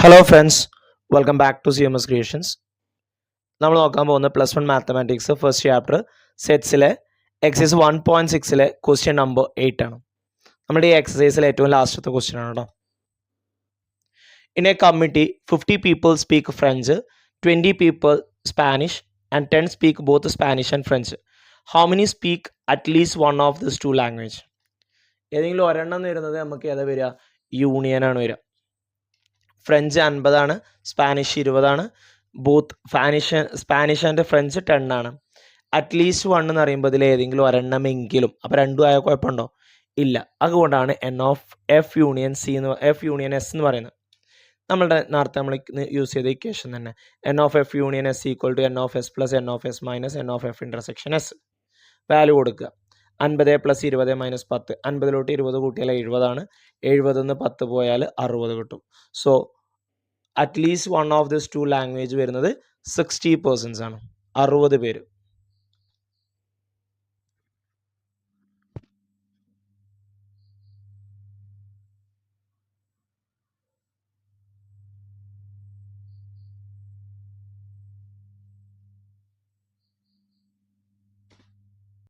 Hello friends, welcome back to CMS creations. നമ്മൾ നോക്കാൻ പോകുന്ന +1 മാത്തമാറ്റിക്സ് ഫസ്റ്റ് ചാപ്റ്റർ സെറ്റ്സിലെ എക്സസൈസ് 1.6 ക്വസ്റ്റ്യൻ നമ്പർ 8 ആണ്. നമ്മുടെ ഈ എക്സസൈസിലെ ഏറ്റവും ലാസ്റ്റത്തെ ക്വസ്റ്റ്യൻ ആണ് കേട്ടോ. In A committee 50 people speak French, 20 people Spanish and 10 speak both Spanish and French. How many speak at least one of these two language? ഏതെങ്കിലും ഒരെണ്ണം എന്ന് വരുന്നത് നമുക്ക് ഏതാ വരിക? യൂണിയനാണ് വരിക. French 50 Spanish 20 both Spanish and French 10 ആണ്. അറ്റ്ലീസ്റ്റ് 1 എന്ന് പറയുമ്പോൾ ഇതിൽ ഏതെങ്കിലും ഒരെണ്ണമെങ്കിലും, അപ്പോൾ രണ്ടും ആയ കുഴപ്പമുണ്ടോ? ഇല്ല. അതുകൊണ്ടാണ് F യൂണിയൻ S എന്ന് പറയുന്നത്. നമ്മളുടെ നേരത്തെ നമ്മൾ യൂസ് ചെയ്ത ഇക്വേഷൻ തന്നെ N(F union S) = N(S) + N(S) - N(F intersection S). Value കൊടുക്കുക. 50 + 20 - 10. 50 20 കൂട്ടിയാൽ 70 ആണ്. 70 നിന്ന് 10 പോയാൽ 60 കിട്ടും. So at least one of this two language വരുന്നത് 60 പേഴ്സൺസ് ആണ്, 60 പേര്.